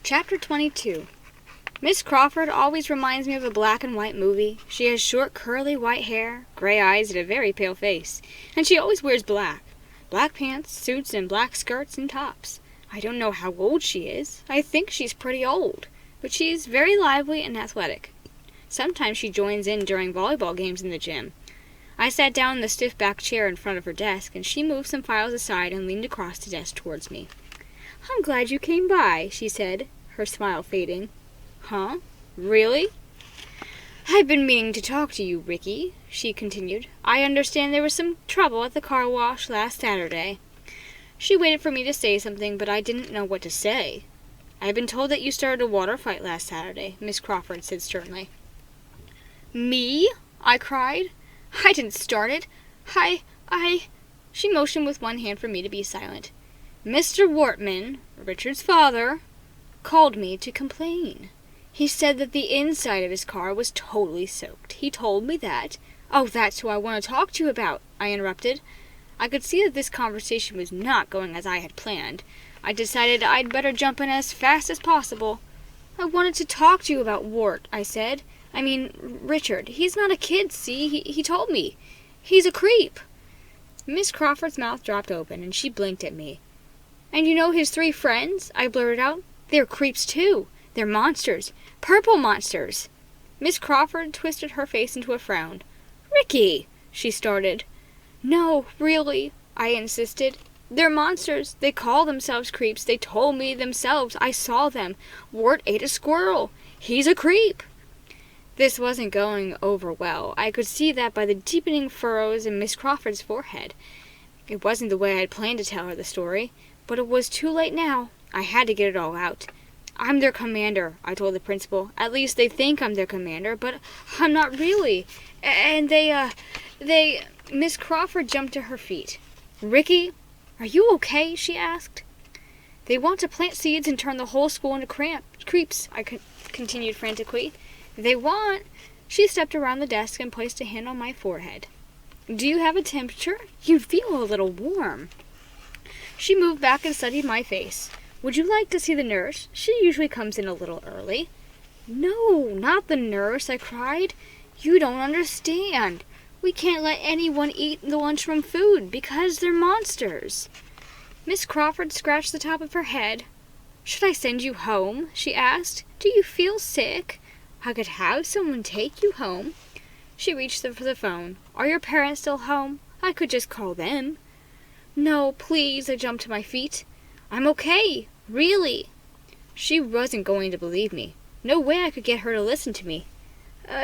Chapter 22. Miss Crawford always reminds me of a black and white movie. She has short, curly white hair, gray eyes, and a very pale face. And she always wears black. Black pants, suits, and black skirts and tops. I don't know how old she is. I think she's pretty old. But she's very lively and athletic. Sometimes she joins in during volleyball games in the gym. I sat down in the stiff back chair in front of her desk, and she moved some files aside and leaned across the desk towards me. "I'm glad you came by," she said, her smile fading. "Huh? Really?" "I've been meaning to talk to you, Ricky," she continued. "I understand there was some trouble at the car wash last Saturday." She waited for me to say something, but I didn't know what to say. "I've been told that you started a water fight last Saturday," Miss Crawford said sternly. "Me?" I cried. "I didn't start it. I... She motioned with one hand for me to be silent. "Mr. Wortman, Richard's father, called me to complain. He said that the inside of his car was totally soaked. He told me that—" "Oh, that's who I want to talk to you about," I interrupted. I could see that this conversation was not going as I had planned. I decided I'd better jump in as fast as possible. "I wanted to talk to you about Wart," I said. "I mean, Richard. He's not a kid, see? He told me. He's a creep." Miss Crawford's mouth dropped open, and she blinked at me. "And you know his 3 friends?" I blurted out. "They're creeps, too. They're monsters. Purple monsters." Miss Crawford twisted her face into a frown. "Ricky!" she started. "No, really," I insisted. "They're monsters. They call themselves creeps. They told me themselves. I saw them. Wart ate a squirrel. He's a creep." This wasn't going over well. I could see that by the deepening furrows in Miss Crawford's forehead. It wasn't the way I'd planned to tell her the story, but it was too late now. I had to get it all out. "I'm their commander," I told the principal. "At least they think I'm their commander, but I'm not really. And they... Miss Crawford jumped to her feet. "Ricky, are you okay?" she asked. "They want to plant seeds and turn the whole school into creeps," I continued frantically. "They want—" She stepped around the desk and placed a hand on my forehead. "Do you have a temperature? You feel a little warm." She moved back and studied my face. "Would you like to see the nurse? She usually comes in a little early." "No, not the nurse," I cried. "You don't understand. We can't let anyone eat the lunchroom food because they're monsters." Miss Crawford scratched the top of her head. "Should I send you home?" she asked. "Do you feel sick? I could have someone take you home." She reached for the phone. "Are your parents still home? I could just call them." "No, please," I jumped to my feet. "I'm okay. Really." She wasn't going to believe me. No way I could get her to listen to me.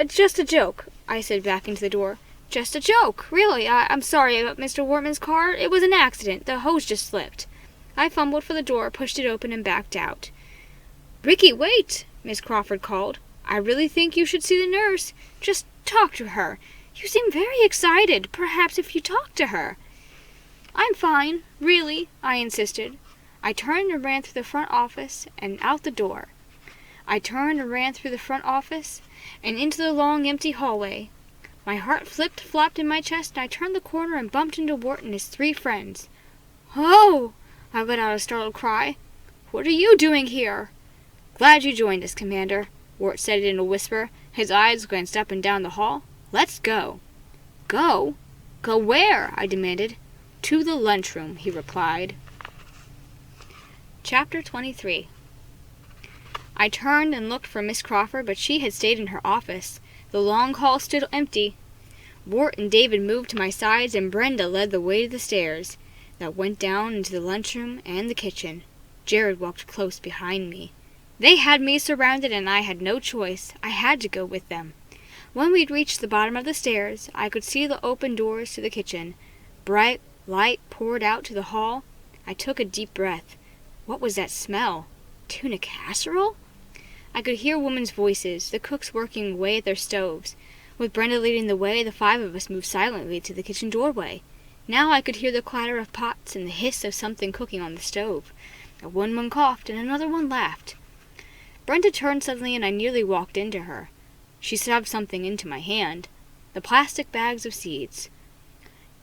Just a joke," I said back into the door. "Just a joke. Really, I'm sorry about Mr. Wortman's car. It was an accident. The hose just slipped." I fumbled for the door, pushed it open, and backed out. "Ricky, wait!" Miss Crawford called. "I really think you should see the nurse. Just talk to her. You seem very excited. Perhaps if you talk to her." "I'm fine. Really," I insisted. I turned and ran through the front office and out the door. I turned and ran through the front office and into the long, empty hallway. My heart flopped in my chest, and I turned the corner and bumped into Wart and his 3 friends. "Oh!" I let out a startled cry. "What are you doing here?" "Glad you joined us, Commander," Wart said in a whisper. His eyes glanced up and down the hall. "Let's go." "Go? Go where?" I demanded. "To the lunchroom," he replied. Chapter 23. I turned and looked for Miss Crawford, but she had stayed in her office. The long hall stood empty. Wart and David moved to my sides, and Brenda led the way to the stairs that went down into the lunchroom and the kitchen. Jared walked close behind me. They had me surrounded, and I had no choice. I had to go with them. When we'd reached the bottom of the stairs, I could see the open doors to the kitchen. Bright light poured out to the hall. I took a deep breath. What was that smell? Tuna casserole? I could hear women's voices, the cooks working away at their stoves. With Brenda leading the way, the 5 of us moved silently to the kitchen doorway. Now I could hear the clatter of pots and the hiss of something cooking on the stove. One woman coughed, and another one laughed. Brenda turned suddenly, and I nearly walked into her. She shoved something into my hand. The plastic bags of seeds.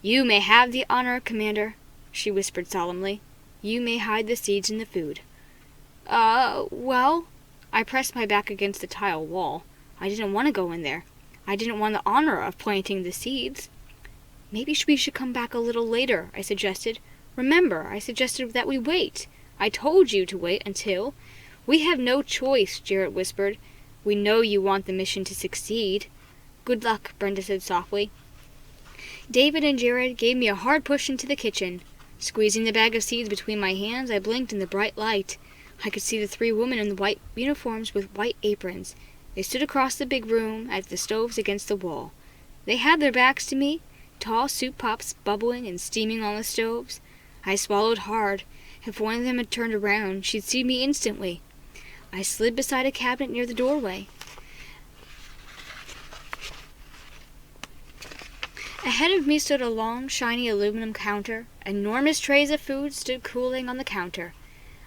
"You may have the honor, Commander," she whispered solemnly. "You may hide the seeds in the food." Well, I pressed my back against the tile wall. I didn't want to go in there. I didn't want the honor of planting the seeds. Maybe we should come back a little later, I suggested. Remember, I suggested that we wait. I told you to wait until... We have no choice, Jarrett whispered. We know you want the mission to succeed. Good luck, Brenda said softly. David and Jared gave me a hard push into the kitchen. Squeezing the bag of seeds between my hands, I blinked in the bright light. I could see the 3 women in the white uniforms with white aprons. They stood across the big room at the stoves against the wall. They had their backs to me, tall soup pots bubbling and steaming on the stoves. I swallowed hard. If one of them had turned around, she'd see me instantly. I slid beside a cabinet near the doorway. Ahead of me stood a long, shiny aluminum counter. Enormous trays of food stood cooling on the counter.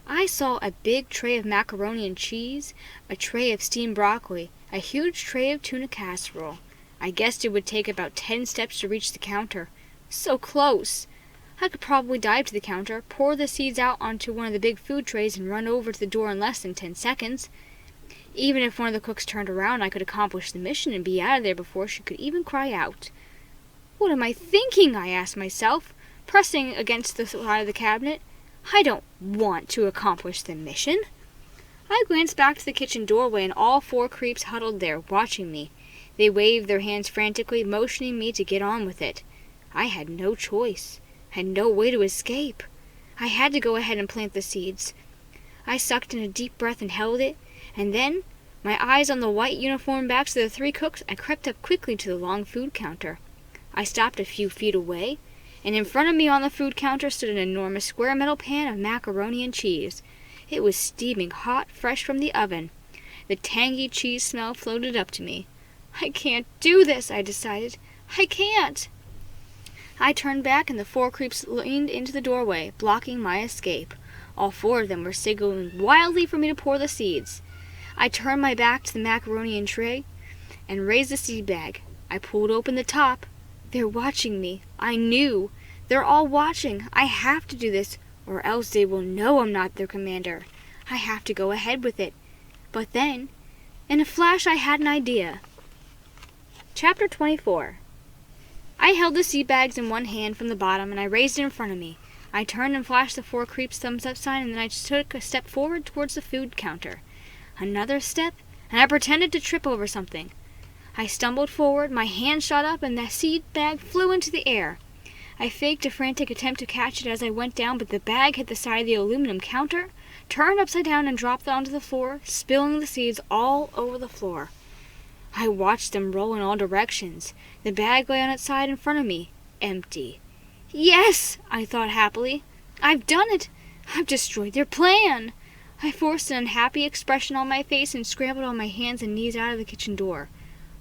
I saw a big tray of macaroni and cheese, a tray of steamed broccoli, a huge tray of tuna casserole. I guessed it would take about 10 steps to reach the counter. So close! I could probably dive to the counter, pour the seeds out onto one of the big food trays, and run over to the door in less than 10 seconds. Even if one of the cooks turned around, I could accomplish the mission and be out of there before she could even cry out. What am I thinking? I asked myself, pressing against the side of the cabinet. I don't want to accomplish the mission. I glanced back to the kitchen doorway, and all 4 creeps huddled there, watching me. They waved their hands frantically, motioning me to get on with it. I had no choice. Had no way to escape. I had to go ahead and plant the seeds. I sucked in a deep breath and held it, and then, my eyes on the white uniform backs of the 3 cooks, I crept up quickly to the long food counter. I stopped a few feet away, and in front of me on the food counter stood an enormous square metal pan of macaroni and cheese. It was steaming hot, fresh from the oven. The tangy cheese smell floated up to me. I can't do this, I decided. I can't. I turned back, and the 4 creeps leaned into the doorway, blocking my escape. All 4 of them were signaling wildly for me to pour the seeds. I turned my back to the macaroni and tray and raised the seed bag. I pulled open the top. They're watching me. I knew. They're all watching. I have to do this, or else they will know I'm not their commander. I have to go ahead with it. But then, in a flash, I had an idea. Chapter 24. I held the seed bags in one hand from the bottom, and I raised it in front of me. I turned and flashed the 4 creeps thumbs up sign, and then I took a step forward towards the food counter. Another step, and I pretended to trip over something. I stumbled forward, my hand shot up, and the seed bag flew into the air. I faked a frantic attempt to catch it as I went down, but the bag hit the side of the aluminum counter, turned upside down, and dropped onto the floor, spilling the seeds all over the floor. I watched them roll in all directions. The bag lay on its side in front of me, empty. Yes, I thought happily. I've done it. I've destroyed their plan. I forced an unhappy expression on my face and scrambled on my hands and knees out of the kitchen door.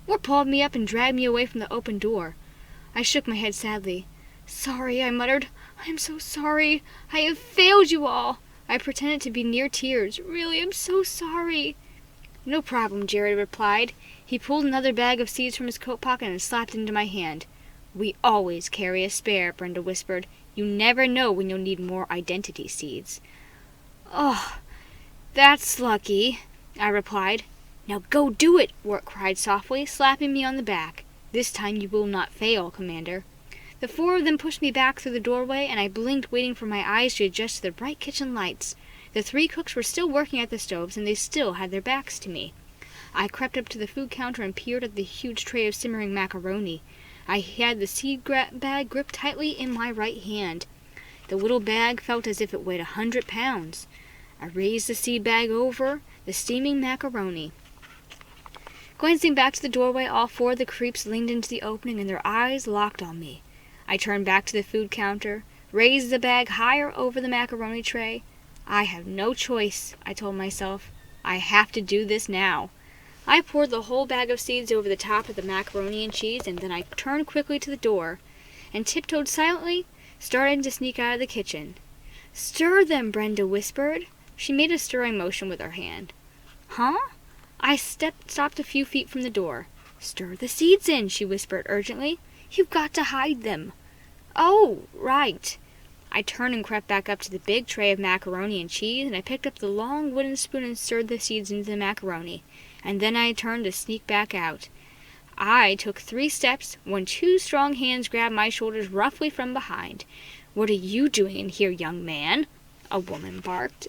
Ward pulled me up and dragged me away from the open door. I shook my head sadly. Sorry, I muttered. I am so sorry. I have failed you all. I pretended to be near tears. Really, I'm so sorry. No problem, Jared replied. He pulled another bag of seeds from his coat pocket and slapped it into my hand. We always carry a spare, Brenda whispered. You never know when you'll need more identity seeds. Oh, that's lucky, I replied. Now go do it, Wart cried softly, slapping me on the back. This time you will not fail, Commander. The 4 of them pushed me back through the doorway, and I blinked, waiting for my eyes to adjust to the bright kitchen lights. The 3 cooks were still working at the stoves, and they still had their backs to me. I crept up to the food counter and peered at the huge tray of simmering macaroni. I had the seed bag gripped tightly in my right hand. The little bag felt as if it weighed 100 pounds. I raised the seed bag over the steaming macaroni. Glancing back to the doorway, all 4 of the creeps leaned into the opening, and their eyes locked on me. I turned back to the food counter, raised the bag higher over the macaroni tray. I have no choice, I told myself. I have to do this now. I poured the whole bag of seeds over the top of the macaroni and cheese, and then I turned quickly to the door, and tiptoed silently, starting to sneak out of the kitchen. Stir them, Brenda whispered. She made a stirring motion with her hand. Huh? I stopped a few feet from the door. Stir the seeds in, she whispered urgently. You've got to hide them. Oh, right. I turned and crept back up to the big tray of macaroni and cheese, and I picked up the long wooden spoon and stirred the seeds into the macaroni. And then I turned to sneak back out. I took 3 steps when 2 strong hands grabbed my shoulders roughly from behind. "What are you doing in here, young man?" a woman barked.